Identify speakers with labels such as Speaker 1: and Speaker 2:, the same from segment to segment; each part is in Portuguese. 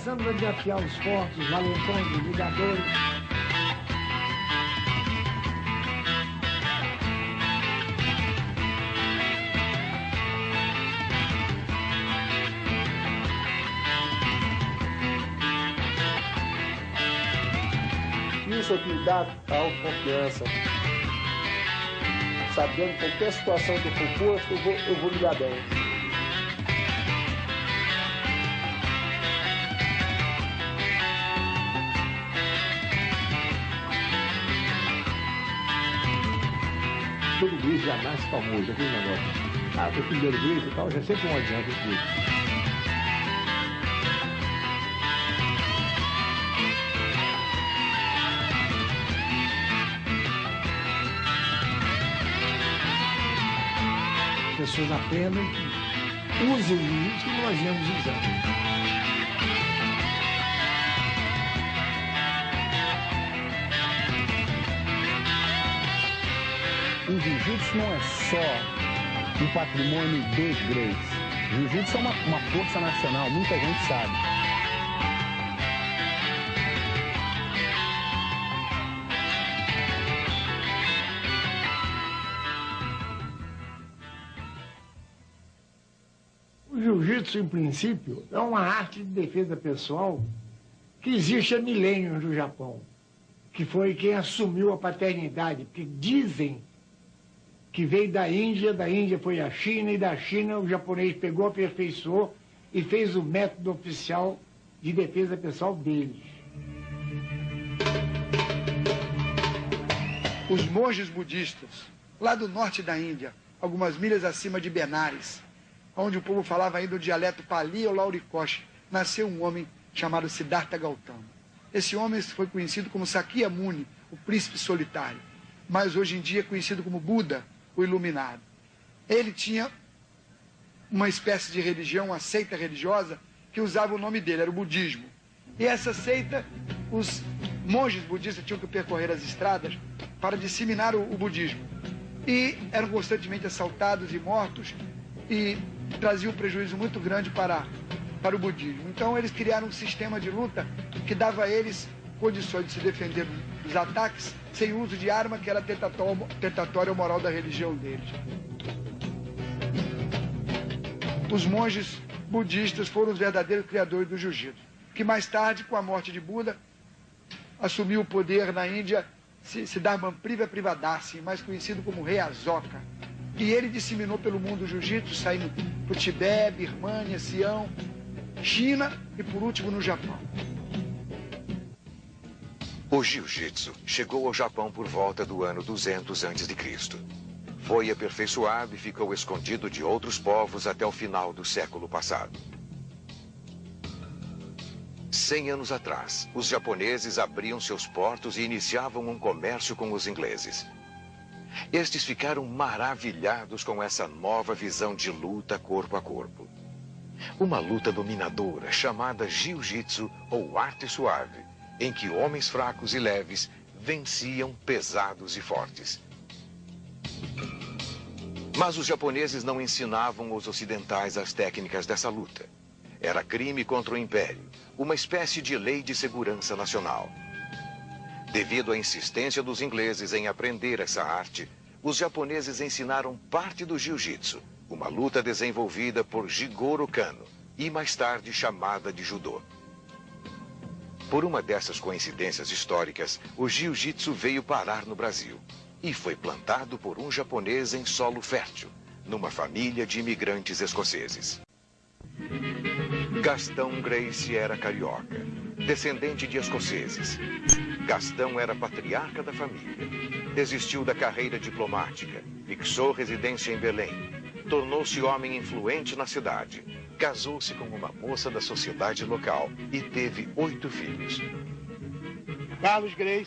Speaker 1: começamos a desafiar os fortes, os valentões, os ligadores.
Speaker 2: Isso é que me dá a autoconfiança. Sabendo que qualquer situação que eu for posto, eu vou me dar bem.
Speaker 3: Todo Gris já nasce famoso, aquele negócio. Ah, foi primeiro Gris e tal, já sempre um adianta tudo.
Speaker 1: Pessoas aprendam que usem o jiu-jitsu como nós viemos usando.
Speaker 4: O jiu-jitsu não é só um patrimônio dos Greys. O jiu-jitsu é uma força nacional, muita gente sabe.
Speaker 1: O jiu-jitsu, em princípio, é uma arte de defesa pessoal que existe há milênios no Japão, que foi quem assumiu a paternidade, porque dizem que veio da Índia foi à China, e da China o japonês pegou, aperfeiçoou e fez o método oficial de defesa pessoal deles.
Speaker 5: Os monges budistas, lá do norte da Índia, algumas milhas acima de Benares, onde o povo falava ainda o dialeto Pali ou Laurikosh, nasceu um homem chamado Siddhartha Gautama. Esse homem foi conhecido como Sakyamuni, o príncipe solitário, mas hoje em dia é conhecido como Buda, o iluminado. Ele tinha uma espécie de religião, uma seita religiosa, que usava o nome dele, era o budismo. E essa seita, os monges budistas tinham que percorrer as estradas para disseminar o budismo. E eram constantemente assaltados e mortos, e traziam um prejuízo muito grande para o budismo. Então eles criaram um sistema de luta que dava a eles condições de se defender dos ataques sem uso de arma, que era tentatória ou moral da religião deles. Os monges budistas foram os verdadeiros criadores do jiu-jitsu, que mais tarde, com a morte de Buda, assumiu o poder na Índia Siddhartha Privadasi, mais conhecido como Rei Asoka. E ele disseminou pelo mundo o jiu-jitsu, saindo para o Tibete, Birmânia, Sião, China e, por último, no Japão.
Speaker 6: O jiu-jitsu chegou ao Japão por volta do ano 200 a.C. Foi aperfeiçoado e ficou escondido de outros povos até o final do século passado. 100 anos atrás, os japoneses abriam seus portos e iniciavam um comércio com os ingleses. Estes ficaram maravilhados com essa nova visão de luta corpo a corpo. Uma luta dominadora chamada jiu-jitsu ou arte suave, em que homens fracos e leves venciam pesados e fortes. Mas os japoneses não ensinavam os ocidentais as técnicas dessa luta. Era crime contra o Império, uma espécie de lei de segurança nacional. Devido à insistência dos ingleses em aprender essa arte, os japoneses ensinaram parte do jiu-jitsu, uma luta desenvolvida por Jigoro Kano e mais tarde chamada de judô. Por uma dessas coincidências históricas, o jiu-jitsu veio parar no Brasil e foi plantado por um japonês em solo fértil, numa família de imigrantes escoceses. Gastão Gracie era carioca, descendente de escoceses. Gastão era patriarca da família. Desistiu da carreira diplomática, fixou residência em Belém, tornou-se homem influente na cidade, casou-se com uma moça da sociedade local e teve 8 filhos.
Speaker 7: Carlos Gracie,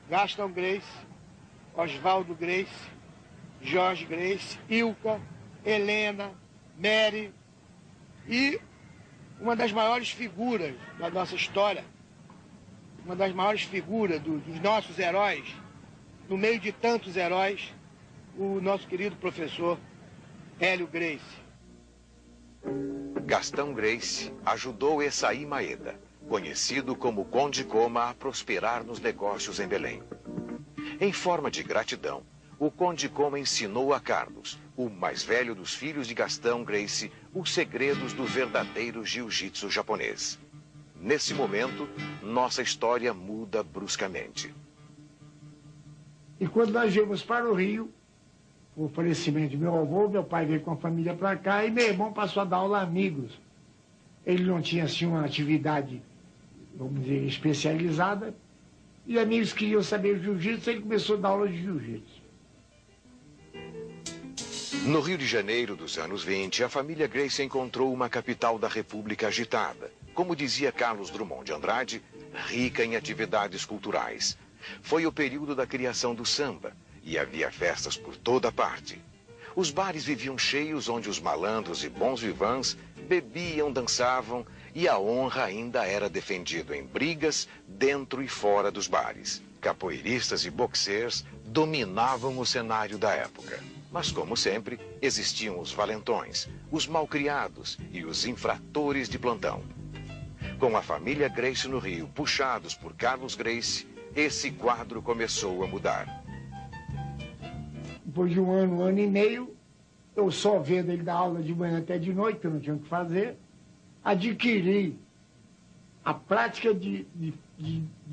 Speaker 7: Gastão Gracie, Oswaldo Gracie, Jorge Gracie, Ilka, Helena, Mary e uma das maiores figuras da nossa história, uma das maiores figuras dos nossos heróis, no meio de tantos heróis, o nosso querido professor Hélio Gracie.
Speaker 6: Gastão Gracie ajudou Essaí Maeda, conhecido como Conde Coma, a prosperar nos negócios em Belém. Em forma de gratidão, o Conde Coma ensinou a Carlos, o mais velho dos filhos de Gastão Gracie, os segredos do verdadeiro jiu-jitsu japonês. Nesse momento, nossa história muda bruscamente.
Speaker 1: E quando nós viemos para o Rio, o falecimento de meu avô, meu pai veio com a família para cá e meu irmão passou a dar aula a amigos. Ele não tinha, assim, uma atividade, vamos dizer, especializada, e amigos queriam saber jiu-jitsu, ele começou a dar aula de jiu-jitsu.
Speaker 6: No Rio de Janeiro dos anos 20, a família Gracie encontrou uma capital da República agitada, como dizia Carlos Drummond de Andrade, rica em atividades culturais. Foi o período da criação do samba, e havia festas por toda parte. Os bares viviam cheios, onde os malandros e bons vivãs bebiam, dançavam, e a honra ainda era defendida em brigas dentro e fora dos bares. Capoeiristas e boxers dominavam o cenário da época. Mas, como sempre, existiam os valentões, os malcriados e os infratores de plantão. Com a família Gracie no Rio, puxados por Carlos Gracie, esse quadro começou a mudar.
Speaker 1: Depois de um ano e meio, eu só vendo ele dar aula de manhã até de noite, que eu não tinha o que fazer, adquiri a prática de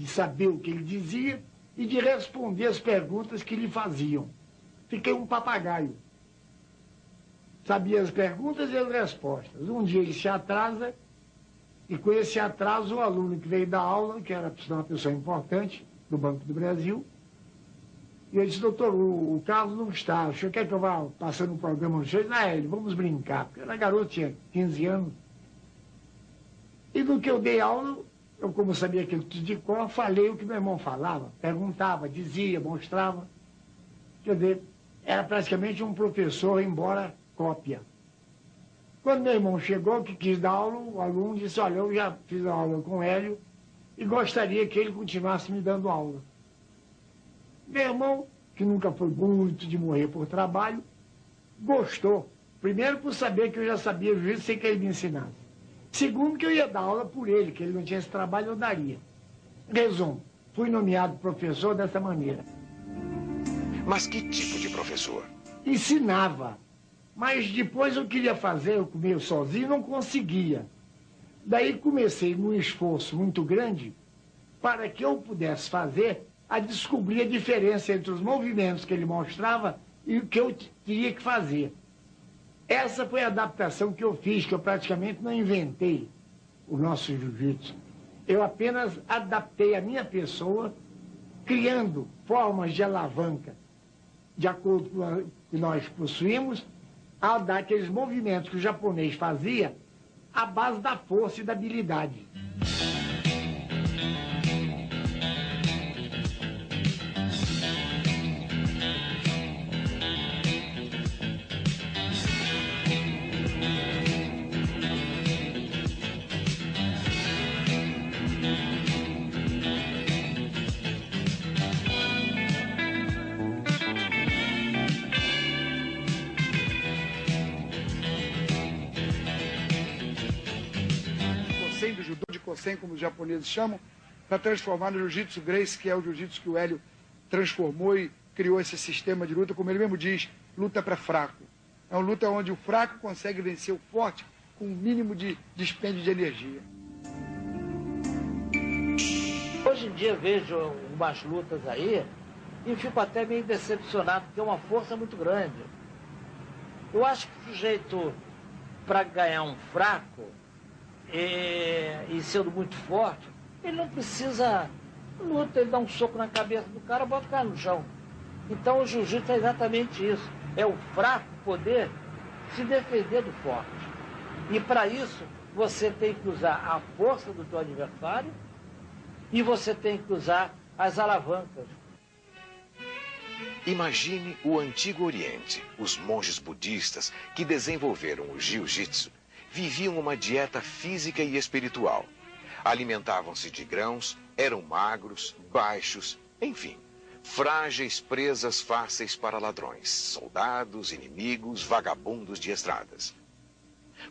Speaker 1: saber o que ele dizia e de responder as perguntas que lhe faziam. Fiquei um papagaio. Sabia as perguntas e as respostas. Um dia ele se atrasa, e com esse atraso o aluno que veio dar aula, que era uma pessoa importante do Banco do Brasil, e eu disse: doutor, o Carlos não está, o senhor quer que eu vá passando um programa no senhor? Ele, vamos brincar, porque eu era garoto, tinha 15 anos. E do que eu dei aula, eu, como sabia aquilo tudo de cor, falei o que meu irmão falava, perguntava, dizia, mostrava. Quer dizer, era praticamente um professor, embora cópia. Quando meu irmão chegou, que quis dar aula, o aluno disse: olha, eu já fiz a aula com o Hélio e gostaria que ele continuasse me dando aula. Meu irmão, que nunca foi muito de morrer por trabalho, gostou. Primeiro, por saber que eu já sabia jiu-jitsu sem que ele me ensinasse. Segundo, que eu ia dar aula por ele, que ele não tinha esse trabalho, eu daria. Resumo, fui nomeado professor dessa maneira.
Speaker 6: Mas que tipo de professor?
Speaker 1: Ensinava. Mas depois eu queria fazer, eu comia sozinho e não conseguia. Daí comecei num esforço muito grande para que eu pudesse fazer a descobrir a diferença entre os movimentos que ele mostrava e o que eu teria que fazer. Essa foi a adaptação que eu fiz, que eu praticamente não inventei o nosso jiu-jitsu. Eu apenas adaptei a minha pessoa, criando formas de alavanca, de acordo com o que nós possuímos, ao dar aqueles movimentos que o japonês fazia à base da força e da habilidade.
Speaker 5: Do judô de Kosen, como os japoneses chamam, para transformar no jiu-jitsu Gracie, que é o jiu-jitsu que o Hélio transformou e criou esse sistema de luta, como ele mesmo diz, luta para fraco. É uma luta onde o fraco consegue vencer o forte com o mínimo de dispêndio de energia.
Speaker 8: Hoje em dia vejo umas lutas aí e fico até meio decepcionado, porque é uma força muito grande. Eu acho que o sujeito, para ganhar um fraco, e sendo muito forte, ele não precisa luta, ele dá um soco na cabeça do cara, bota o cara no chão. Então o jiu-jitsu é exatamente isso, é o fraco poder se defender do forte. E para isso você tem que usar a força do teu adversário e você tem que usar as alavancas.
Speaker 6: Imagine o Antigo Oriente, os monges budistas que desenvolveram o jiu-jitsu viviam uma dieta física e espiritual. Alimentavam-se de grãos, eram magros, baixos, enfim, frágeis presas fáceis para ladrões, soldados, inimigos, vagabundos de estradas.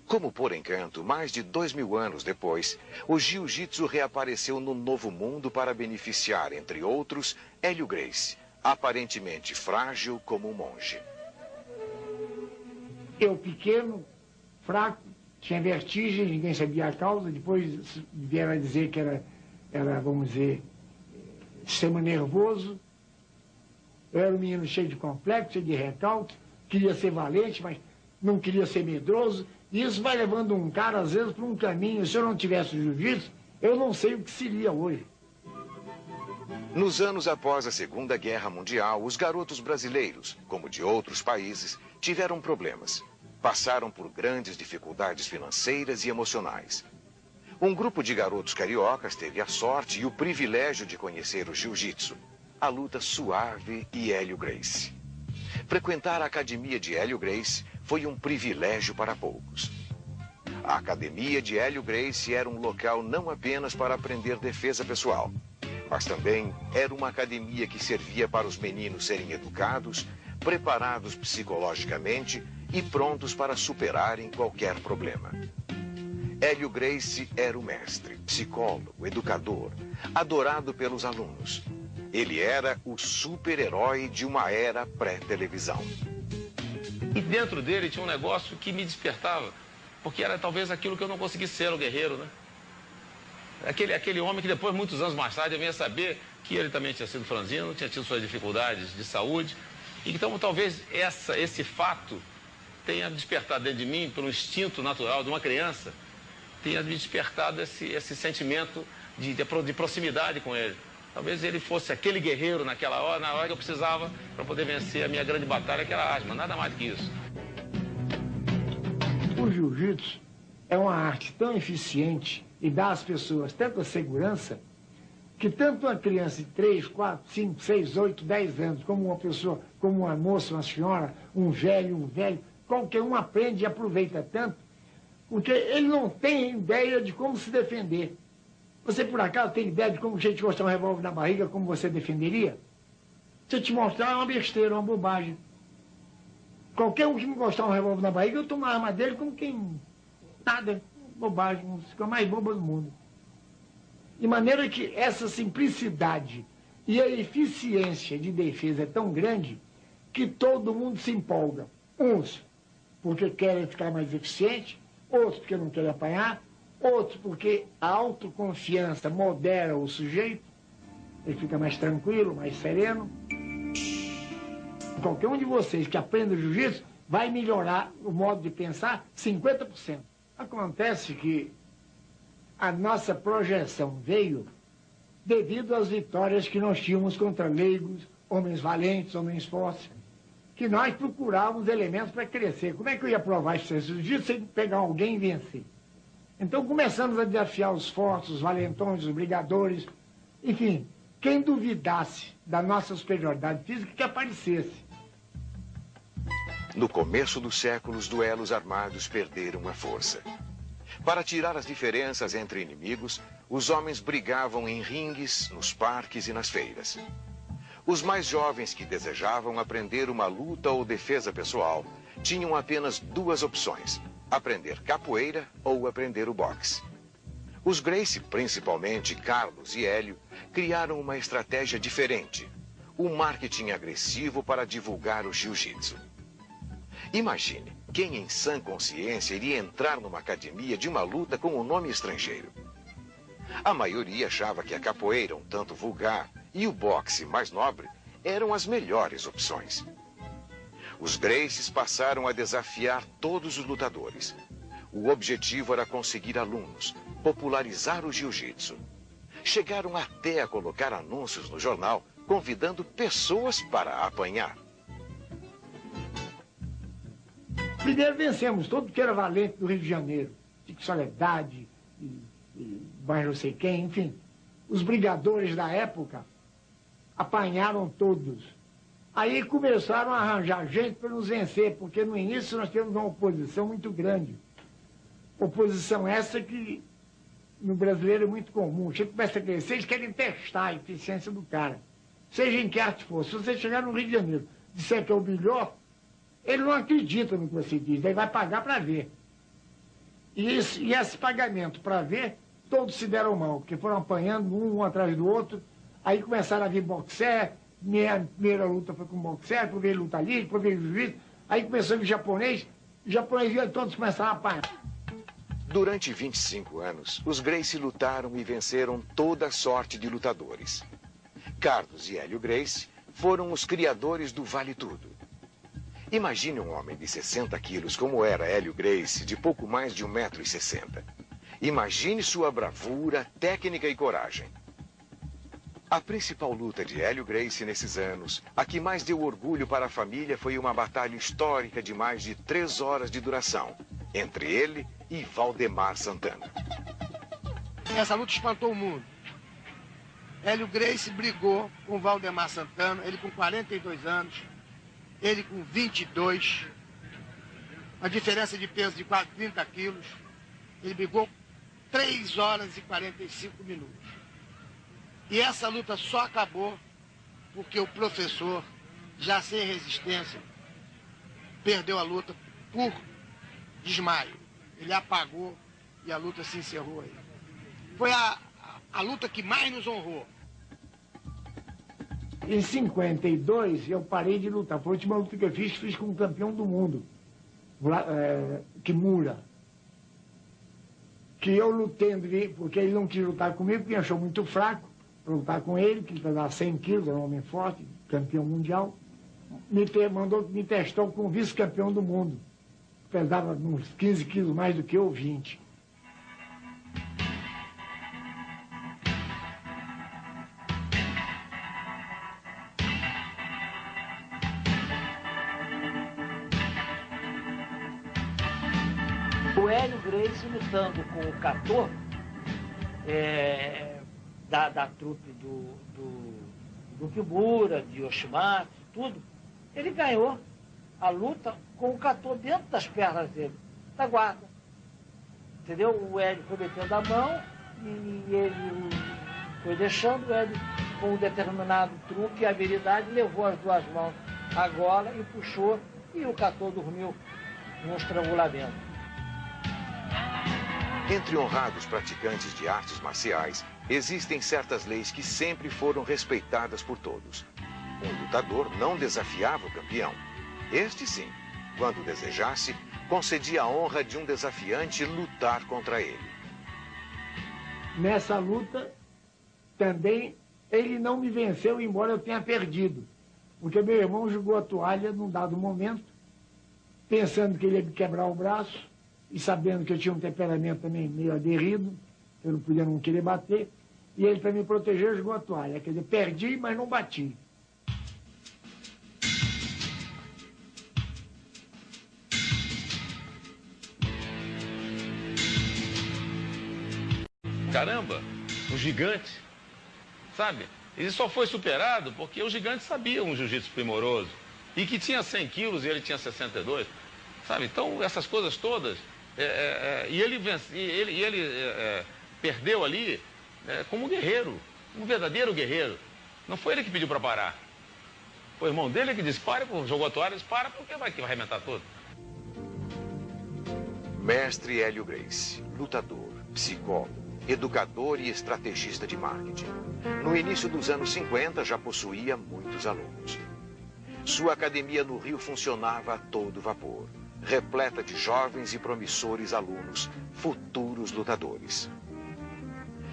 Speaker 6: Como por encanto, mais de 2000 anos depois, o jiu-jitsu reapareceu no Novo Mundo para beneficiar, entre outros, Hélio Gracie, aparentemente frágil como um monge.
Speaker 1: Eu pequeno, fraco, tinha vertigem, ninguém sabia a causa, depois vieram a dizer que era, vamos dizer, sistema nervoso. Eu era um menino cheio de complexo, cheio de recalque, queria ser valente, mas não queria ser medroso. E isso vai levando um cara, às vezes, para um caminho. Se eu não tivesse o jiu-jitsu, eu não sei o que seria hoje.
Speaker 6: Nos anos após a Segunda Guerra Mundial, os garotos brasileiros, como de outros países, tiveram problemas. Passaram por grandes dificuldades financeiras e emocionais. Um grupo de garotos cariocas teve a sorte e o privilégio de conhecer o jiu-jitsu, a luta suave e Hélio Gracie. Frequentar a academia de Hélio Gracie foi um privilégio para poucos. A academia de Hélio Gracie era um local não apenas para aprender defesa pessoal, mas também era uma academia que servia para os meninos serem educados, preparados psicologicamente e prontos para superarem qualquer problema. Hélio Gracie era o mestre, psicólogo, educador, adorado pelos alunos. Ele era o super-herói de uma era pré-televisão.
Speaker 9: E dentro dele tinha um negócio que me despertava, porque era talvez aquilo que eu não consegui ser, o guerreiro, né? Aquele homem que depois, muitos anos mais tarde, eu vinha saber que ele também tinha sido franzino, tinha tido suas dificuldades de saúde. Então, talvez esse fato tenha despertado dentro de mim, pelo instinto natural de uma criança, tenha me despertado esse sentimento de proximidade com ele. Talvez ele fosse aquele guerreiro naquela hora, na hora que eu precisava para poder vencer a minha grande batalha, que era a asma, nada mais do que isso.
Speaker 1: O jiu-jitsu é uma arte tão eficiente e dá às pessoas tanta segurança que tanto uma criança de 3, 4, 5, 6, 8, 10 anos, como uma pessoa, como uma moça, uma senhora, um velho, qualquer um aprende e aproveita tanto, porque ele não tem ideia de como se defender. Você, por acaso, tem ideia de como a gente encostar um revólver na barriga, como você defenderia? Se eu te mostrar, é uma besteira, uma bobagem. Qualquer um que me encostar um revólver na barriga, eu tomo a arma dele como quem... Nada, bobagem, a mais boba do mundo. De maneira que essa simplicidade e a eficiência de defesa é tão grande que todo mundo se empolga. Uns porque querem ficar mais eficiente, outros porque não querem apanhar, outros porque a autoconfiança modera o sujeito, ele fica mais tranquilo, mais sereno. Qualquer um de vocês que aprenda jiu-jitsu vai melhorar o modo de pensar 50%. Acontece que a nossa projeção veio devido às vitórias que nós tínhamos contra leigos, homens valentes, homens fortes, que nós procurávamos elementos para crescer. Como é que eu ia provar isso? Jiu-jitsu sem pegar alguém e vencer. Então começamos a desafiar os fortes, os valentões, os brigadores, enfim, quem duvidasse da nossa superioridade física que aparecesse.
Speaker 6: No começo do século, os duelos armados perderam a força. Para tirar as diferenças entre inimigos, os homens brigavam em ringues, nos parques e nas feiras. Os mais jovens que desejavam aprender uma luta ou defesa pessoal tinham apenas duas opções: aprender capoeira ou aprender o boxe. Os Gracie, principalmente Carlos e Hélio, criaram uma estratégia diferente: o marketing agressivo para divulgar o jiu-jitsu. Imagine, quem em sã consciência iria entrar numa academia de uma luta com um nome estrangeiro? A maioria achava que a capoeira, um tanto vulgar, e o boxe, mais nobre, eram as melhores opções. Os Gracies passaram a desafiar todos os lutadores. O objetivo era conseguir alunos, popularizar o jiu-jitsu. Chegaram até a colocar anúncios no jornal, convidando pessoas para apanhar.
Speaker 1: Primeiro vencemos todo que era valente do Rio de Janeiro, de Soledade, bairro não sei quem, enfim. Os brigadores da época apanharam todos. Aí começaram a arranjar gente para nos vencer, porque no início nós temos uma oposição muito grande. Oposição essa que no brasileiro é muito comum. Você começa a crescer, eles querem testar a eficiência do cara. Seja em que arte for. Se você chegar no Rio de Janeiro e disser que é o melhor, ele não acredita no que você diz, daí vai pagar para ver. E esse pagamento, para ver, todos se deram mal, porque foram apanhando um atrás do outro. Aí começaram a vir boxer, minha primeira luta foi com boxer, depois veio luta livre, depois veio jiu-jitsu. Aí começou o japonês via todos começaram a apanhar.
Speaker 6: Durante 25 anos, os Gracie lutaram e venceram toda sorte de lutadores. Carlos e Hélio Gracie foram os criadores do Vale Tudo. Imagine um homem de 60 quilos como era Hélio Gracie, de pouco mais de 1,60 m. Imagine sua bravura, técnica e coragem. A principal luta de Hélio Gracie nesses anos, a que mais deu orgulho para a família, foi uma batalha histórica de mais de 3 horas de duração, entre ele e Valdemar Santana.
Speaker 7: Essa luta espantou o mundo. Hélio Gracie brigou com Valdemar Santana, ele com 42 anos, ele com 22, a diferença de peso de quase 30 quilos. Ele brigou 3 horas e 45 minutos. E essa luta só acabou porque o professor, já sem resistência, perdeu a luta por desmaio. Ele apagou e a luta se encerrou aí. Foi a luta que mais nos honrou.
Speaker 1: Em 52, eu parei de lutar. Foi a última luta que eu fiz com o campeão do mundo, Kimura. Que eu lutei, porque ele não quis lutar comigo, porque achou muito fraco para lutar com ele, que ele pesava 100 quilos, era um homem forte, campeão mundial. Me testou como vice-campeão do mundo. Pesava uns 15 quilos mais do que eu, 20.
Speaker 8: O Hélio Gracie lutando com o Catô, da trupe do Kimura, de Yoshimatsu, tudo, ele ganhou a luta com o Catô dentro das pernas dele, da guarda. Entendeu? O Hélio foi metendo a mão e ele foi deixando. O Hélio, com um determinado truque e habilidade, levou as duas mãos à gola e puxou, e o Catô dormiu num estrangulamento.
Speaker 6: Entre honrados praticantes de artes marciais, existem certas leis que sempre foram respeitadas por todos. Um lutador não desafiava o campeão. Este sim, quando desejasse, concedia a honra de um desafiante lutar contra ele.
Speaker 1: Nessa luta, também, ele não me venceu, embora eu tenha perdido. Porque meu irmão jogou a toalha num dado momento, pensando que ele ia me quebrar o braço, e sabendo que eu tinha um temperamento também meio aguerrido, eu não podia não querer bater, e ele, para me proteger, jogou a toalha. Quer dizer, perdi, mas não bati.
Speaker 9: Caramba, um gigante, sabe? Ele só foi superado porque o gigante sabia um jiu-jitsu primoroso, e que tinha 100 quilos e ele tinha 62, sabe? Então, essas coisas todas... E ele perdeu ali como um guerreiro, um verdadeiro guerreiro. Não foi ele que pediu para parar. Foi o irmão dele que disse, pare, jogou a toalha, disse, para, porque vai arrebentar tudo.
Speaker 6: Mestre Hélio Gracie, lutador, psicólogo, educador e estrategista de marketing. No início dos anos 50 já possuía muitos alunos. Sua academia no Rio funcionava a todo vapor, repleta de jovens e promissores alunos, futuros lutadores.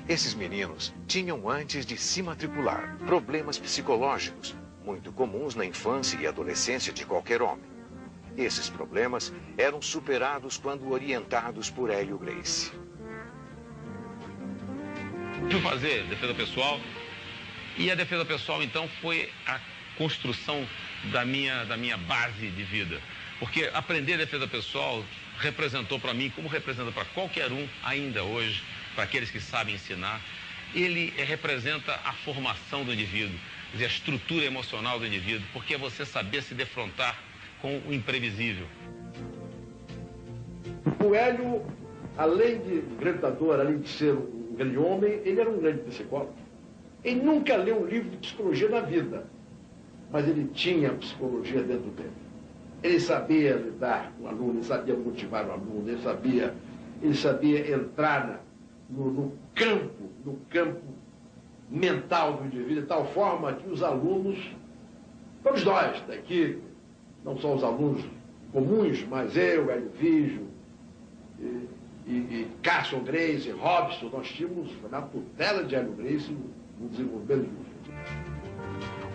Speaker 6: Esses meninos tinham, antes de se matricular, problemas psicológicos, muito comuns na infância e adolescência de qualquer homem. Esses problemas eram superados quando orientados por Hélio Gracie.
Speaker 9: Fui fazer defesa pessoal, e a defesa pessoal, então, foi a construção da minha base de vida. Porque aprender defesa pessoal representou para mim, como representa para qualquer um ainda hoje, para aqueles que sabem ensinar, ele representa a formação do indivíduo, quer dizer, a estrutura emocional do indivíduo, porque é você saber se defrontar com o imprevisível.
Speaker 3: O Hélio, além de grande lutador, além de ser um grande homem, ele era um grande psicólogo. Ele nunca leu um livro de psicologia na vida, mas ele tinha psicologia dentro dele. Ele sabia lidar com o aluno, ele sabia motivar o aluno, ele sabia ele sabia entrar no campo mental do indivíduo, de tal forma que os alunos, todos nós daqui, não só os alunos comuns, mas eu, Hélio Vígio, e Carson Gracie, Robson, nós tínhamos na tutela de Hélio Gracie no desenvolvimento do jiu-jitsu.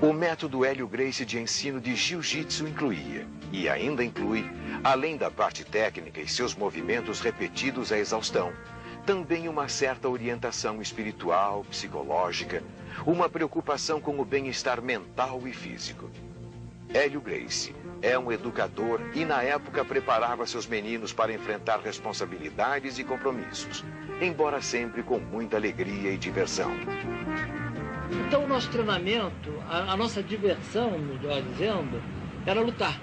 Speaker 6: O método Hélio Gracie de ensino de jiu-jitsu incluía, e ainda inclui, além da parte técnica e seus movimentos repetidos à exaustão, também uma certa orientação espiritual, psicológica, uma preocupação com o bem-estar mental e físico. Hélio Gracie é um educador e na época preparava seus meninos para enfrentar responsabilidades e compromissos, embora sempre com muita alegria e diversão.
Speaker 8: Então o nosso treinamento, a nossa diversão, melhor dizendo, era lutar.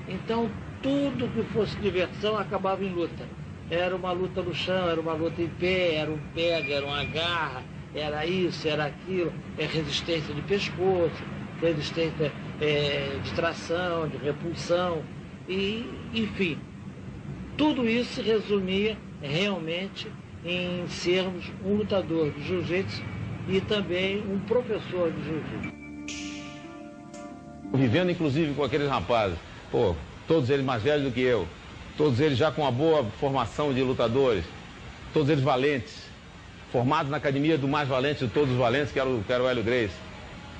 Speaker 8: Então tudo que fosse diversão acabava em luta. Era uma luta no chão, era uma luta em pé, era um pega, era uma garra, era isso, era aquilo, resistência de pescoço, resistência de tração, de repulsão, e enfim. Tudo isso se resumia realmente em sermos um lutador de jiu-jitsu e também um professor de jiu-jitsu.
Speaker 9: Vivendo inclusive com aqueles rapazes, pô, todos eles mais velhos do que eu, todos eles já com uma boa formação de lutadores, todos eles valentes, formados na academia do mais valente de todos os valentes, que era o Hélio Gracie.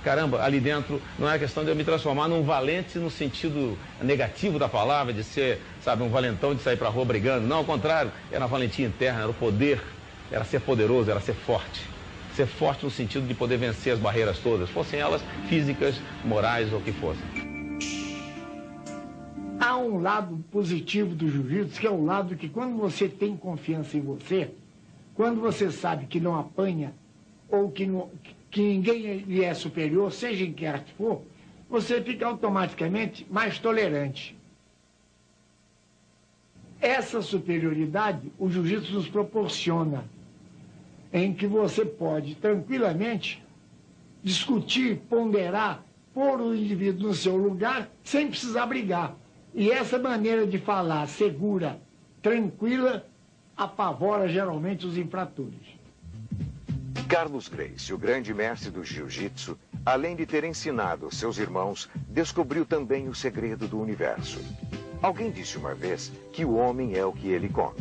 Speaker 9: Caramba, ali dentro não é questão de eu me transformar num valente no sentido negativo da palavra, de ser, sabe, um valentão de sair pra rua brigando. Não, ao contrário, era a valentia interna, era o poder, era ser poderoso, era ser forte. Ser forte no sentido de poder vencer as barreiras todas, fossem elas físicas, morais ou o que fossem.
Speaker 1: Há um lado positivo do jiu-jitsu, que é o lado que quando você tem confiança em você, quando você sabe que não apanha, ou que ninguém lhe é superior, seja em que arte for, você fica automaticamente mais tolerante. Essa superioridade o jiu-jitsu nos proporciona, em que você pode tranquilamente discutir, ponderar, pôr o indivíduo no seu lugar, sem precisar brigar. E essa maneira de falar segura, tranquila, apavora geralmente os infratores.
Speaker 6: Carlos Gracie, o grande mestre do jiu-jitsu, além de ter ensinado aos seus irmãos, descobriu também o segredo do universo. Alguém disse uma vez que o homem é o que ele come.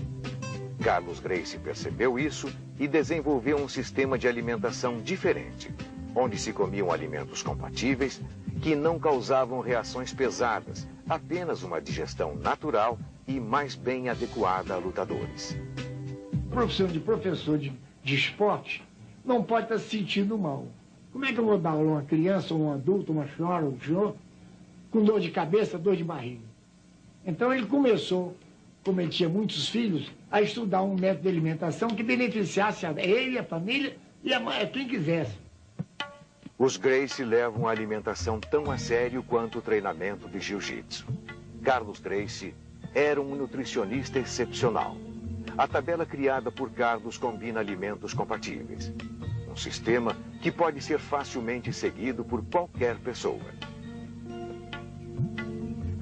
Speaker 6: Carlos Gracie percebeu isso e desenvolveu um sistema de alimentação diferente, onde se comiam alimentos compatíveis, que não causavam reações pesadas, apenas uma digestão natural e mais bem adequada a lutadores.
Speaker 1: Profissão de professor de esporte não pode estar se sentindo mal. Como é que eu vou dar aula a uma criança, ou um adulto, uma senhora, um senhor, com dor de cabeça, dor de barriga? Então ele começou, como ele tinha muitos filhos, a estudar um método de alimentação que beneficiasse a ele, a família e quem quisesse.
Speaker 6: Os Gracie levam a alimentação tão a sério quanto o treinamento de jiu-jitsu. Carlos Gracie era um nutricionista excepcional. A tabela criada por Carlos combina alimentos compatíveis. Um sistema que pode ser facilmente seguido por qualquer pessoa.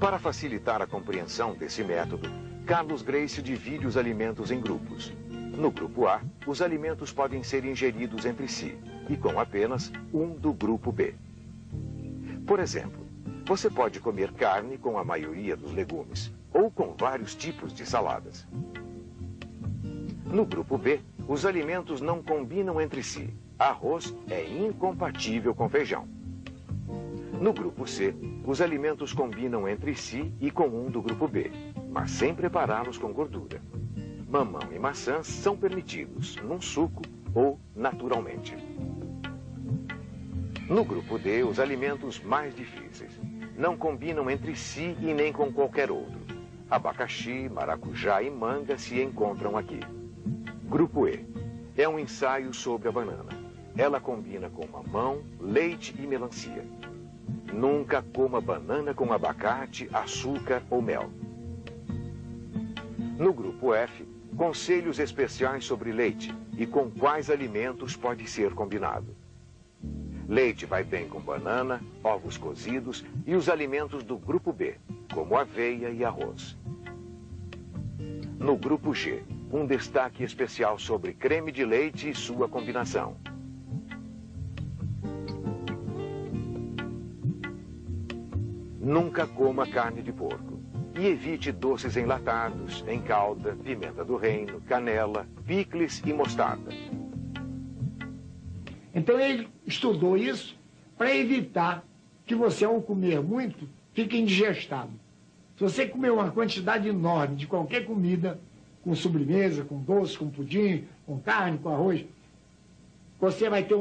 Speaker 6: Para facilitar a compreensão desse método, Carlos Gracie divide os alimentos em grupos. No grupo A, os alimentos podem ser ingeridos entre si e com apenas um do grupo B. Por exemplo, você pode comer carne com a maioria dos legumes ou com vários tipos de saladas. No grupo B, os alimentos não combinam entre si. Arroz é incompatível com feijão. No grupo C, os alimentos combinam entre si e com um do grupo B, mas sem prepará-los com gordura. Mamão e maçãs são permitidos num suco ou naturalmente. No grupo D, os alimentos mais difíceis não combinam entre si e nem com qualquer outro. Abacaxi, maracujá e manga se encontram aqui. Grupo E é um ensaio sobre a banana. Ela combina com mamão, leite e melancia. Nunca coma banana com abacate, açúcar ou mel. No grupo F, conselhos especiais sobre leite e com quais alimentos pode ser combinado. Leite vai bem com banana, ovos cozidos e os alimentos do grupo B, como aveia e arroz. No grupo G, um destaque especial sobre creme de leite e sua combinação. Nunca coma carne de porco e evite doces enlatados, em calda, pimenta do reino, canela, picles e mostarda.
Speaker 1: Então ele estudou isso para evitar que você, ao comer muito, fique indigestado. Se você comer uma quantidade enorme de qualquer comida, com sobremesa, com doce, com pudim, com carne, com arroz, você vai ter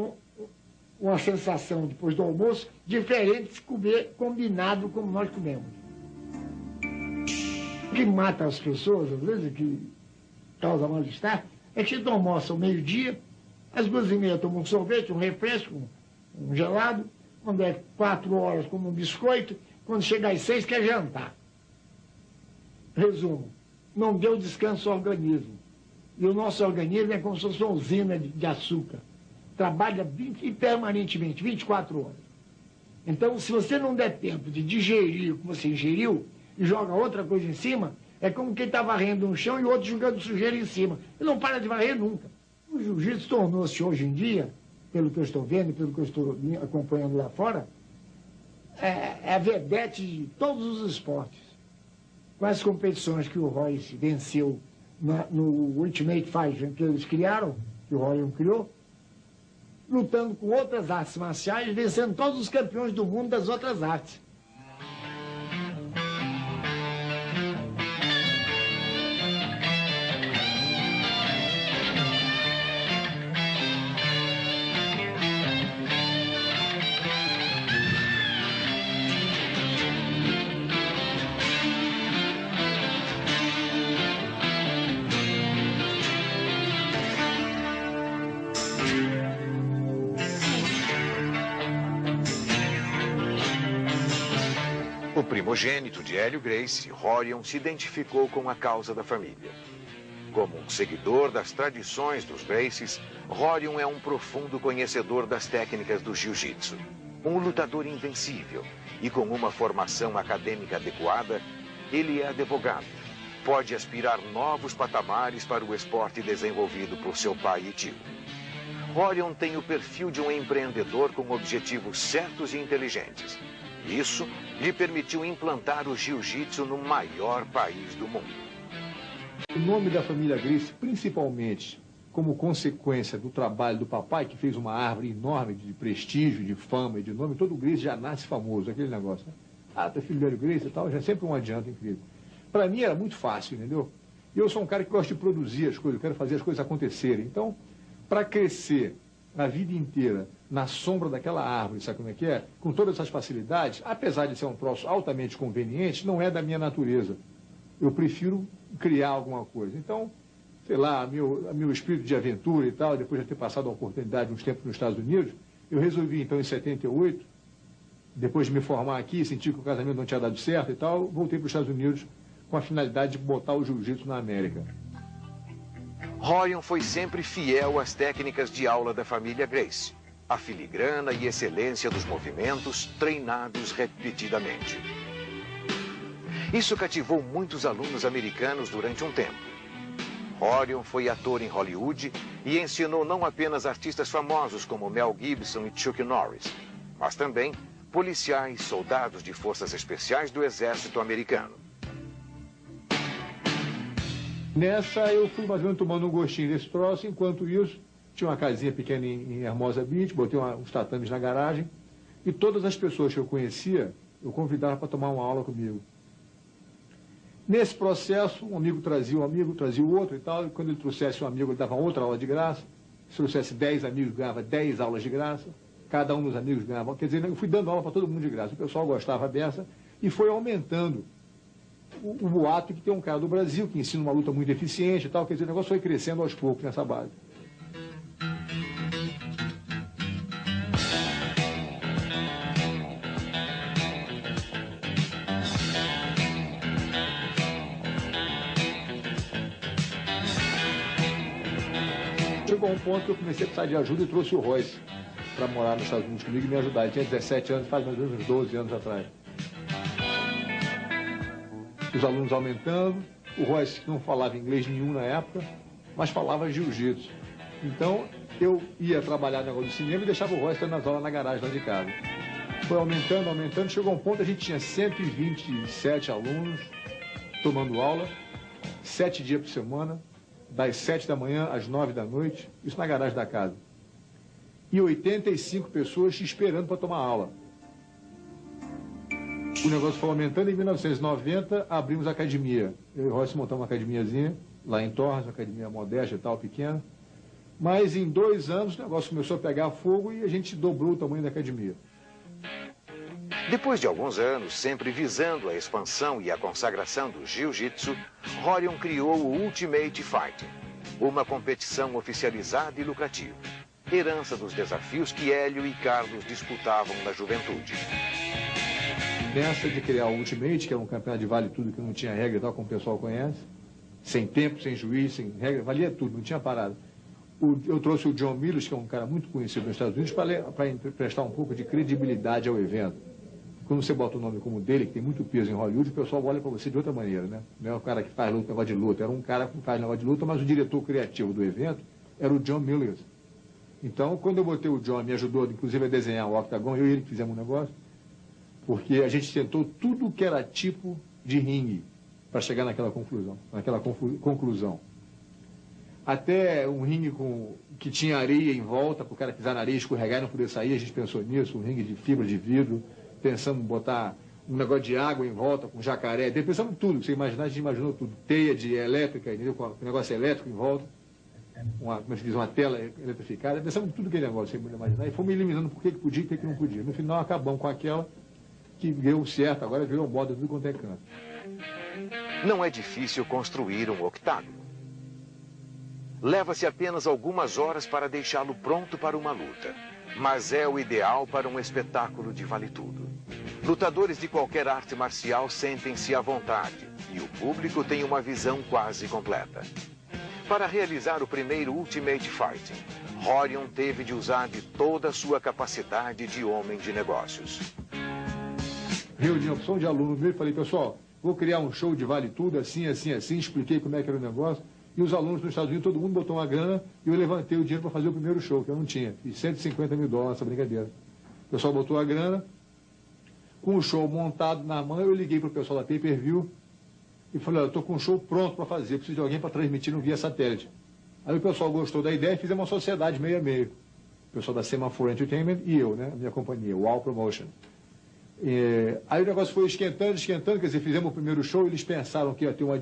Speaker 1: uma sensação, depois do almoço, diferente de comer combinado como nós comemos. O que mata as pessoas, às vezes, que causa mal-estar, é que se almoça ao meio-dia, às 2h30 toma um sorvete, um refresco, um gelado, quando é 4 horas como um biscoito, quando chega às 6 quer jantar. Resumo, não deu descanso ao organismo. E o nosso organismo é como se fosse uma usina de açúcar. Trabalha permanentemente, 24 horas. Então, se você não der tempo de digerir o que você ingeriu e joga outra coisa em cima, é como quem está varrendo no chão e o outro jogando sujeira em cima. E não para de varrer nunca. O jiu-jitsu tornou-se hoje em dia, pelo que eu estou vendo, pelo que eu estou acompanhando lá fora, é a vedete de todos os esportes. Com as competições que o Royce venceu no Ultimate Fighter que eles criaram, que o Ryan criou, lutando com outras artes marciais, vencendo todos os campeões do mundo das outras artes.
Speaker 6: O primogênito de Hélio Gracie, Rorion, se identificou com a causa da família. Como um seguidor das tradições dos Gracies, Rorion é um profundo conhecedor das técnicas do jiu-jitsu. Um lutador invencível e com uma formação acadêmica adequada, ele é advogado. Pode aspirar novos patamares para o esporte desenvolvido por seu pai e tio. Rorion tem o perfil de um empreendedor com objetivos certos e inteligentes. Isso lhe permitiu implantar o jiu-jitsu no maior país do mundo.
Speaker 10: O nome da família Gracie, principalmente como consequência do trabalho do papai, que fez uma árvore enorme de prestígio, de fama e de nome, todo Gracie já nasce famoso, aquele negócio. Né? Ah, tu é filho do Hélio Gracie e tal, já é sempre um adianto incrível. Para mim era muito fácil, entendeu? E eu sou um cara que gosta de produzir as coisas, eu quero fazer as coisas acontecerem. Então, para crescer a vida inteira na sombra daquela árvore, sabe como é que é? Com todas essas facilidades, apesar de ser um troço altamente conveniente, não é da minha natureza. Eu prefiro criar alguma coisa. Então, sei lá, meu espírito de aventura e tal, depois de ter passado a oportunidade uns tempos nos Estados Unidos, eu resolvi, então, em 78, depois de me formar aqui, sentir que o casamento não tinha dado certo e tal, voltei para os Estados Unidos com a finalidade de botar o jiu-jitsu na América.
Speaker 6: Rorion foi sempre fiel às técnicas de aula da família Gracie. A filigrana e excelência dos movimentos treinados repetidamente. Isso cativou muitos alunos americanos durante um tempo. Rorion foi ator em Hollywood e ensinou não apenas artistas famosos como Mel Gibson e Chuck Norris, mas também policiais, soldados de forças especiais do exército americano.
Speaker 10: Nessa eu fui mais ou menos tomando um gostinho desse troço, enquanto isso tinha uma casinha pequena em Hermosa Beach, botei uns tatames na garagem e todas as pessoas que eu conhecia, eu convidava para tomar uma aula comigo. Nesse processo, um amigo trazia o outro e tal, e quando ele trouxesse um amigo, ele dava outra aula de graça, se trouxesse 10 amigos, ganhava 10 aulas de graça, cada um dos amigos ganhava, quer dizer, eu fui dando aula para todo mundo de graça, o pessoal gostava dessa e foi aumentando o boato que tem um cara do Brasil que ensina uma luta muito eficiente e tal, quer dizer, o negócio foi crescendo aos poucos nessa base. Chegou a um ponto que eu comecei a precisar de ajuda e trouxe o Royce para morar nos Estados Unidos comigo e me ajudar. Ele tinha 17 anos, faz mais ou menos uns 12 anos atrás. Os alunos aumentando, O Royce não falava inglês nenhum na época, mas falava jiu-jitsu. Então, eu ia trabalhar no negócio do cinema e deixava o Royce nas aulas na garagem lá de casa. Foi aumentando, aumentando, chegou a um ponto, a gente tinha 127 alunos tomando aula, 7 dias por semana, das 7 da manhã às 9 da noite, isso na garagem da casa. E 85 pessoas esperando para tomar aula. O negócio foi aumentando, em 1990 abrimos a academia. Eu e o Royce montamos uma academiazinha, lá em Torres, uma academia modesta e tal, pequena. Mas em 2 anos o negócio começou a pegar fogo e a gente dobrou o tamanho da academia.
Speaker 6: Depois de alguns anos, sempre visando a expansão e a consagração do jiu-jitsu, Rorion criou o Ultimate Fighting, uma competição oficializada e lucrativa, herança dos desafios que Hélio e Carlos disputavam na juventude.
Speaker 10: Nessa de criar o Ultimate, que é um campeonato de vale tudo que não tinha regra e tal, como o pessoal conhece, sem tempo, sem juiz, sem regra, valia tudo, não tinha parada. Eu trouxe o John Mills, que é um cara muito conhecido nos Estados Unidos, para prestar um pouco de credibilidade ao evento. Quando você bota o nome como dele, que tem muito peso em Hollywood, o pessoal olha para você de outra maneira, né? Não é o cara que faz luta, negócio de luta, era um cara que faz negócio de luta, mas o diretor criativo do evento era o John Mills. Então, quando eu botei o John, me ajudou, inclusive, a desenhar o octagon, eu e ele fizemos um negócio, porque a gente tentou tudo que era tipo de ringue para chegar naquela conclusão. Até um ringue que tinha areia em volta, para o cara pisar na areia, escorregar e não poder sair, a gente pensou nisso, um ringue de fibra de vidro, pensamos em botar um negócio de água em volta, com jacaré, pensamos em tudo, você imaginar, a gente imaginou tudo, teia de elétrica, entendeu? Com um negócio elétrico em volta, como se diz, uma tela eletrificada, pensamos em tudo aquele negócio, você pode imaginar, e fomos eliminando por que podia e por que não podia. No final acabamos com aquela que deu certo, agora virou moda tudo quanto é canto.
Speaker 6: Não é difícil construir um octágono. Leva-se apenas algumas horas para deixá-lo pronto para uma luta, mas é o ideal para um espetáculo de vale-tudo. Lutadores de qualquer arte marcial sentem-se à vontade e o público tem uma visão quase completa. Para realizar o primeiro Ultimate Fighting, Rorion teve de usar de toda a sua capacidade de homem de negócios.
Speaker 10: Reuni a opção de alunos meus e falei, pessoal, vou criar um show de vale-tudo, assim, assim, assim, expliquei como é que era o negócio. E os alunos nos Estados Unidos, todo mundo botou uma grana e eu levantei o dinheiro para fazer o primeiro show, que eu não tinha. Fiz $150 mil essa brincadeira. O pessoal botou a grana, com o show montado na mão, eu liguei para o pessoal da Pay-Per-View e falei, olha, eu estou com um show pronto para fazer, preciso de alguém para transmitir no via satélite. Aí o pessoal gostou da ideia e fizemos uma sociedade meio a meio. O pessoal da Semaphore Entertainment e eu, né, a minha companhia, o All Promotion. Aí o negócio foi esquentando, esquentando, quer dizer, fizemos o primeiro show, eles pensaram que ia ter uma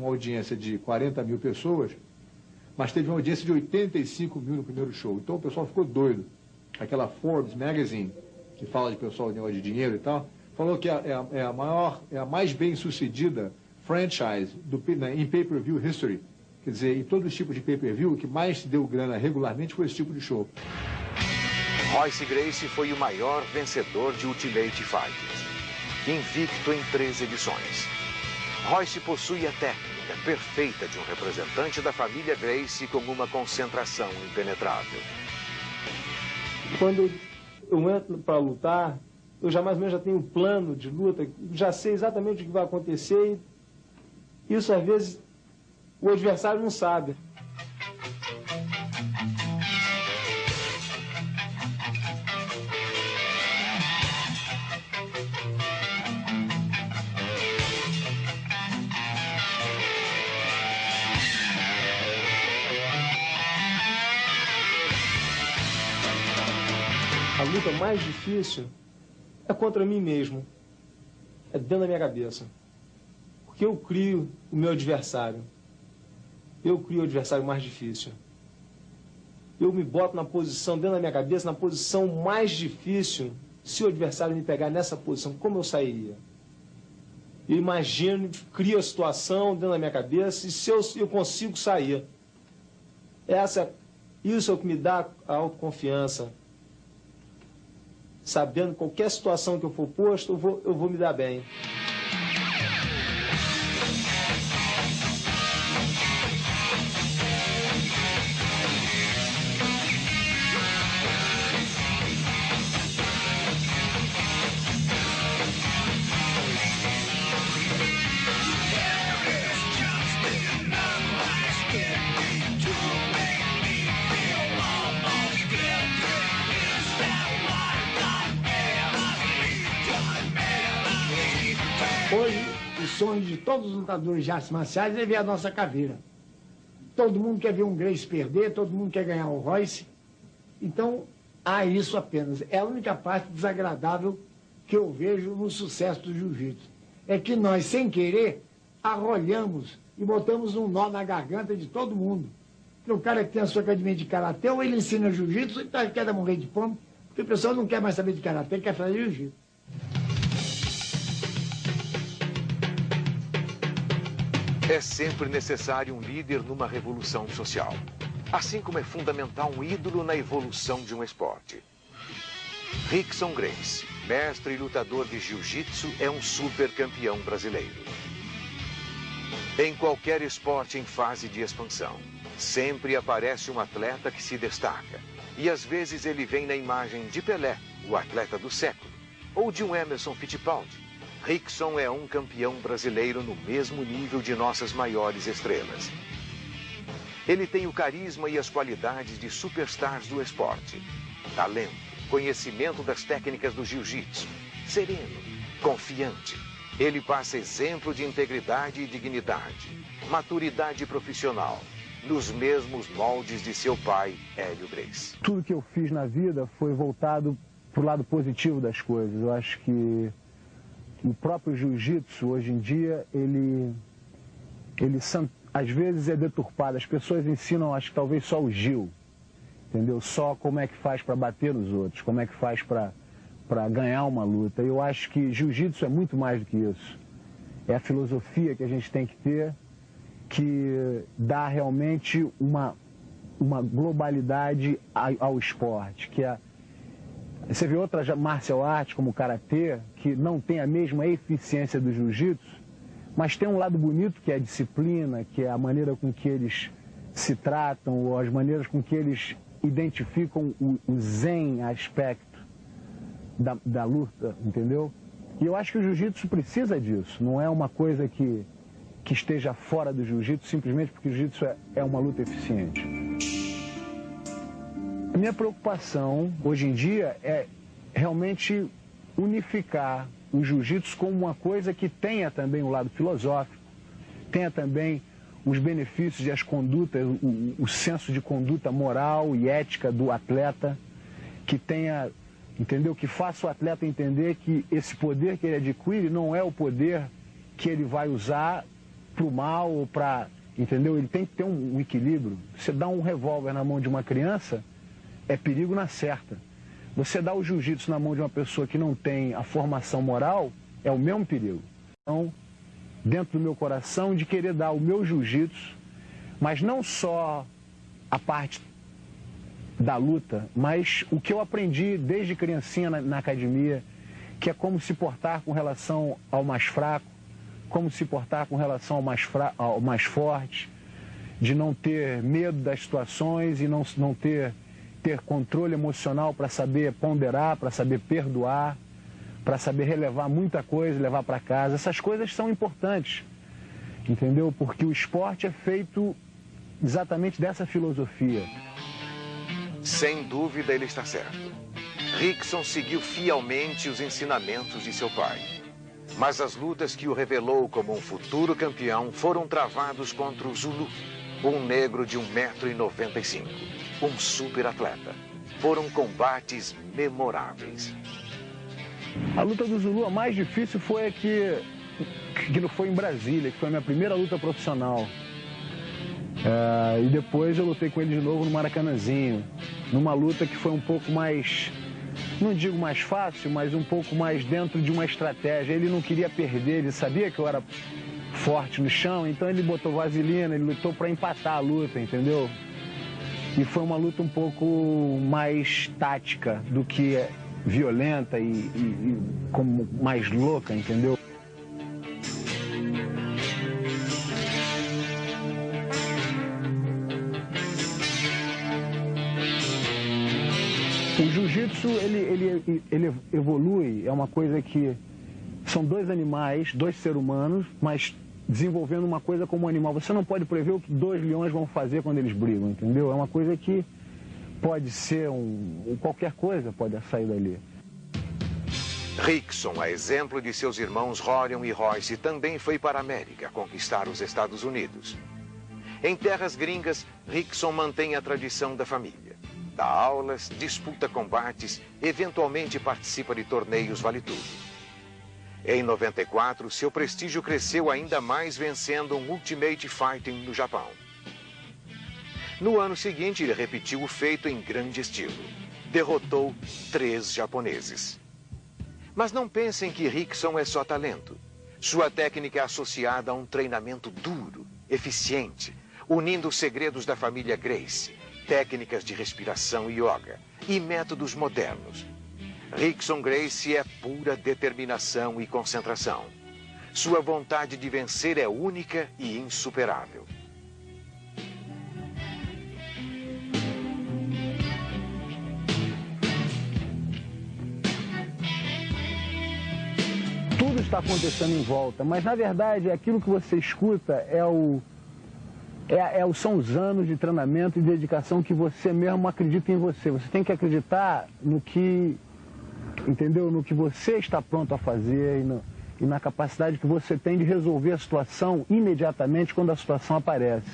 Speaker 10: audiência de 40 mil pessoas, mas teve uma audiência de 85 mil no primeiro show. Então o pessoal ficou doido. Aquela Forbes Magazine, que fala de pessoal de negócio de dinheiro e tal, falou que é a mais bem-sucedida franchise em pay-per-view history. Quer dizer, em todos os tipos de pay-per-view, o que mais deu grana regularmente foi esse tipo de show.
Speaker 6: Royce Gracie foi o maior vencedor de Ultimate Fighting, invicto em 3 edições. Royce possui a técnica perfeita de um representante da família Gracie com uma concentração impenetrável.
Speaker 11: Quando eu entro para lutar, eu já mais ou menos já tenho um plano de luta, já sei exatamente o que vai acontecer e isso às vezes o adversário não sabe. A luta mais difícil é contra mim mesmo, é dentro da minha cabeça. Porque eu crio o meu adversário, eu crio o adversário mais difícil. Eu me boto na posição, dentro da minha cabeça, na posição mais difícil, se o adversário me pegar nessa posição, como eu sairia? Eu imagino, crio a situação dentro da minha cabeça e se eu consigo sair. Isso é o que me dá a autoconfiança. Sabendo qualquer situação que eu for posto, eu vou me dar bem.
Speaker 1: sonho de todos os lutadores de artes marciais é ver a nossa caveira. Todo mundo quer ver um Gracie perder, todo mundo quer ganhar um Royce. Então, há isso apenas. É a única parte desagradável que eu vejo no sucesso do jiu-jitsu. É que nós, sem querer, arrolhamos e botamos um nó na garganta de todo mundo. Porque o cara que tem a sua academia de karatê, ou ele ensina jiu-jitsu, ou ele quer morrer de fome, porque o pessoal não quer mais saber de karatê, quer fazer jiu-jitsu.
Speaker 6: É sempre necessário um líder numa revolução social. Assim como é fundamental um ídolo na evolução de um esporte. Rickson Gracie, mestre e lutador de jiu-jitsu, é um super campeão brasileiro. Em qualquer esporte em fase de expansão, sempre aparece um atleta que se destaca. E às vezes ele vem na imagem de Pelé, o atleta do século, ou de um Emerson Fittipaldi. Rickson é um campeão brasileiro no mesmo nível de nossas maiores estrelas. Ele tem o carisma e as qualidades de superstars do esporte. Talento, conhecimento das técnicas do jiu-jitsu, sereno, confiante. Ele passa exemplo de integridade e dignidade, maturidade profissional, nos mesmos moldes de seu pai, Hélio Gracie.
Speaker 4: Tudo que eu fiz na vida foi voltado para o lado positivo das coisas. Eu acho que o próprio jiu-jitsu, hoje em dia, ele às vezes é deturpado. As pessoas ensinam, acho que talvez só o Gil, entendeu? Só como é que faz para bater nos outros, como é que faz para ganhar uma luta. Eu acho que jiu-jitsu é muito mais do que isso. É a filosofia que a gente tem que ter, que dá realmente uma globalidade ao esporte, que é... Você vê outras martial arts, como o karatê, que não tem a mesma eficiência do jiu-jitsu, mas tem um lado bonito, que é a disciplina, que é a maneira com que eles se tratam, ou as maneiras com que eles identificam o zen aspecto da luta, entendeu? E eu acho que o jiu-jitsu precisa disso, não é uma coisa que esteja fora do jiu-jitsu, simplesmente porque o jiu-jitsu é uma luta eficiente. A minha preocupação, hoje em dia, é realmente unificar o jiu-jitsu como uma coisa que tenha também o lado filosófico, tenha também os benefícios e as condutas, o senso de conduta moral e ética do atleta, que tenha, entendeu? Que faça o atleta entender que esse poder que ele adquire não é o poder que ele vai usar para o mal ou para, entendeu? Ele tem que ter um equilíbrio. Você dá um revólver na mão de uma criança, é perigo na certa. Você dá o jiu-jitsu na mão de uma pessoa que não tem a formação moral, é o mesmo perigo. Então, dentro do meu coração, de querer dar o meu jiu-jitsu, mas não só a parte da luta, mas o que eu aprendi desde criancinha na academia, que é como se portar com relação ao mais fraco, como se portar com relação ao mais forte, de não ter medo das situações e não ter controle emocional para saber ponderar, para saber perdoar, para saber relevar muita coisa e levar para casa. Essas coisas são importantes, entendeu? Porque o esporte é feito exatamente dessa filosofia.
Speaker 6: Sem dúvida ele está certo. Rickson seguiu fielmente os ensinamentos de seu pai. Mas as lutas que o revelou como um futuro campeão foram travados contra o Zulu, um negro de 1,95 m. Um super atleta. Foram combates memoráveis.
Speaker 4: A luta do Zulu, a mais difícil foi a que não foi em Brasília, que foi a minha primeira luta profissional. E depois eu lutei com ele de novo no Maracanãzinho, numa luta que foi um pouco mais, não digo mais fácil, mas um pouco mais dentro de uma estratégia. Ele não queria perder, ele sabia que eu era forte no chão, então ele botou vaselina, ele lutou para empatar a luta, entendeu? E foi uma luta um pouco mais tática do que violenta e como mais louca, entendeu? O jiu-jitsu, ele evolui, é uma coisa que são dois animais, dois seres humanos, mas desenvolvendo uma coisa como um animal. Você não pode prever o que dois leões vão fazer quando eles brigam, entendeu? É uma coisa que pode ser qualquer coisa pode sair dali.
Speaker 6: Rickson, a exemplo de seus irmãos Rorion e Royce, também foi para a América conquistar os Estados Unidos. Em terras gringas, Rickson mantém a tradição da família. Dá aulas, disputa combates, eventualmente participa de torneios vale-tudo. Em 94, seu prestígio cresceu ainda mais vencendo um Ultimate Fighting no Japão. No ano seguinte, ele repetiu o feito em grande estilo. Derrotou 3 japoneses. Mas não pensem que Rickson é só talento. Sua técnica é associada a um treinamento duro, eficiente, unindo os segredos da família Gracie, técnicas de respiração e yoga e métodos modernos. Rickson Gracie é pura determinação e concentração. Sua vontade de vencer é única e insuperável.
Speaker 4: Tudo está acontecendo em volta, mas na verdade aquilo que você escuta são os anos de treinamento e dedicação que você mesmo acredita em você. Você tem que acreditar no que, entendeu? No que você está pronto a fazer e na capacidade que você tem de resolver a situação imediatamente quando a situação aparece.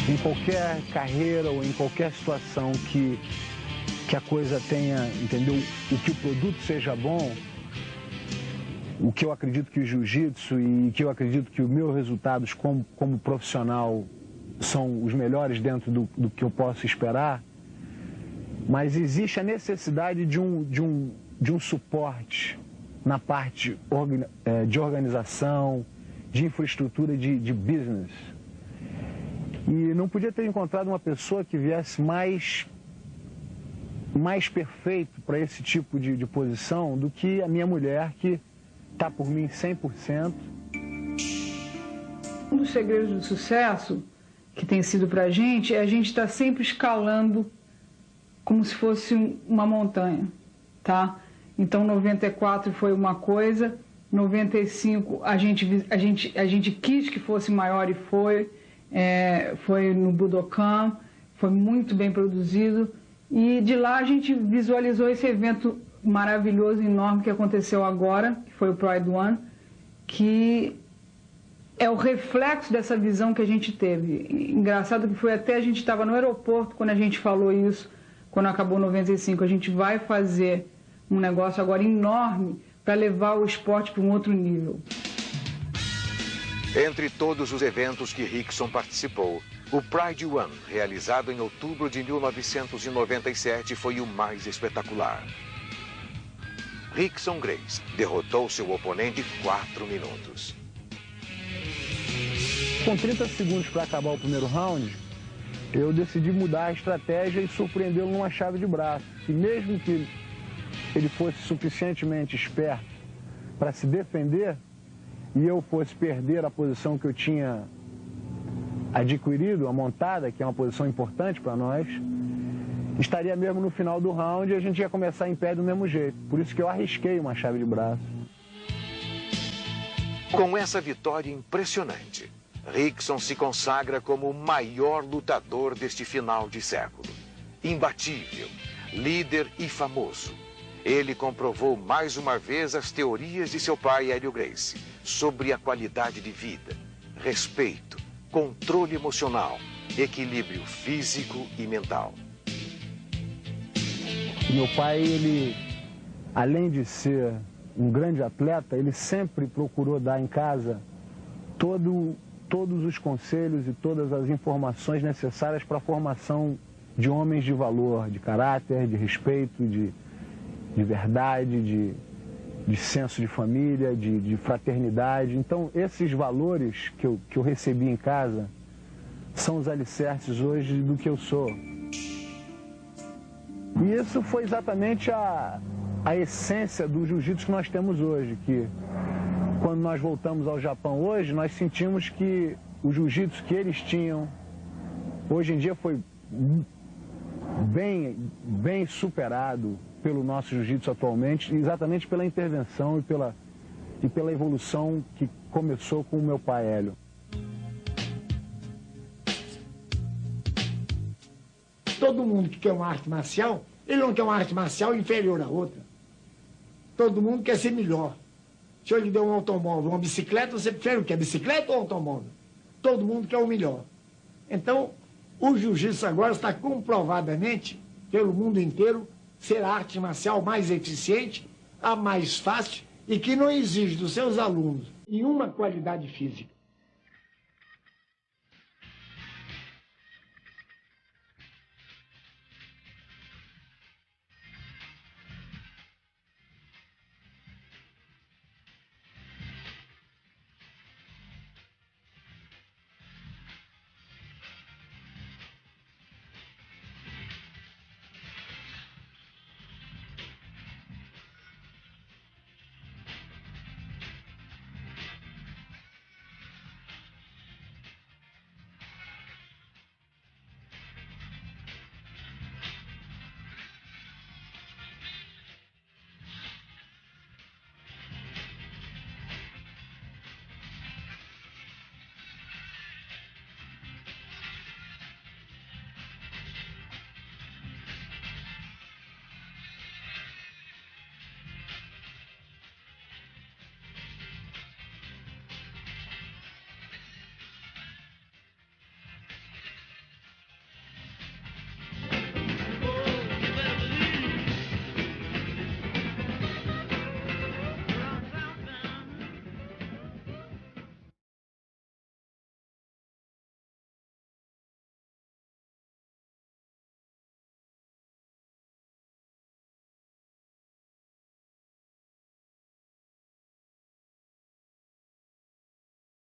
Speaker 4: Em qualquer carreira ou em qualquer situação que a coisa tenha, entendeu? O que o produto seja bom, o que eu acredito que o jiu-jitsu e que eu acredito que os meus resultados como profissional são os melhores dentro do que eu posso esperar, mas existe a necessidade de um suporte na parte de organização, de infraestrutura, de business. E não podia ter encontrado uma pessoa que viesse mais perfeito para esse tipo de posição do que a minha mulher, que está por mim 100%.
Speaker 12: Um dos segredos do sucesso que tem sido para a gente é a gente estar sempre escalando como se fosse uma montanha, tá? Então, 94 foi uma coisa, 95 a gente quis que fosse maior e foi. Foi no Budokan, foi muito bem produzido e de lá a gente visualizou esse evento maravilhoso, enorme que aconteceu agora, que foi o Pride One, que é o reflexo dessa visão que a gente teve. Engraçado que foi até a gente estava no aeroporto quando a gente falou isso, quando acabou 95, a gente vai fazer um negócio agora enorme para levar o esporte para um outro nível.
Speaker 6: Entre todos os eventos que Rickson participou, o Pride One, realizado em outubro de 1997, foi o mais espetacular. Rickson Gracie derrotou seu oponente em 4 minutos.
Speaker 4: Com 30 segundos para acabar o primeiro round, eu decidi mudar a estratégia e surpreendê-lo numa chave de braço. E mesmo que ele fosse suficientemente esperto para se defender, e eu fosse perder a posição que eu tinha adquirido, a montada, que é uma posição importante para nós, estaria mesmo no final do round e a gente ia começar em pé do mesmo jeito. Por isso que eu arrisquei uma chave de braço.
Speaker 6: Com essa vitória impressionante, Rickson se consagra como o maior lutador deste final de século. Imbatível, líder e famoso. Ele comprovou mais uma vez as teorias de seu pai, Hélio Gracie, sobre a qualidade de vida, respeito, controle emocional, equilíbrio físico e mental.
Speaker 4: Meu pai, ele, além de ser um grande atleta, ele sempre procurou dar em casa todos os conselhos e todas as informações necessárias para a formação de homens de valor, de caráter, de respeito, de verdade, de senso de família, de fraternidade. Então, esses valores que eu recebi em casa são os alicerces hoje do que eu sou. E isso foi exatamente a essência do jiu-jitsu que nós temos hoje, que quando nós voltamos ao Japão hoje, nós sentimos que o jiu-jitsu que eles tinham, hoje em dia foi bem superado pelo nosso jiu-jitsu atualmente, exatamente pela intervenção e pela evolução que começou com o meu pai Hélio.
Speaker 1: Todo mundo que quer uma arte marcial, ele não quer uma arte marcial inferior à outra. Todo mundo quer ser melhor. Se eu lhe der um automóvel, uma bicicleta, você prefere o quê? Bicicleta ou automóvel? Todo mundo quer o melhor. Então, o jiu-jitsu agora está comprovadamente, pelo mundo inteiro, ser a arte marcial mais eficiente, a mais fácil e que não exige dos seus alunos nenhuma qualidade física.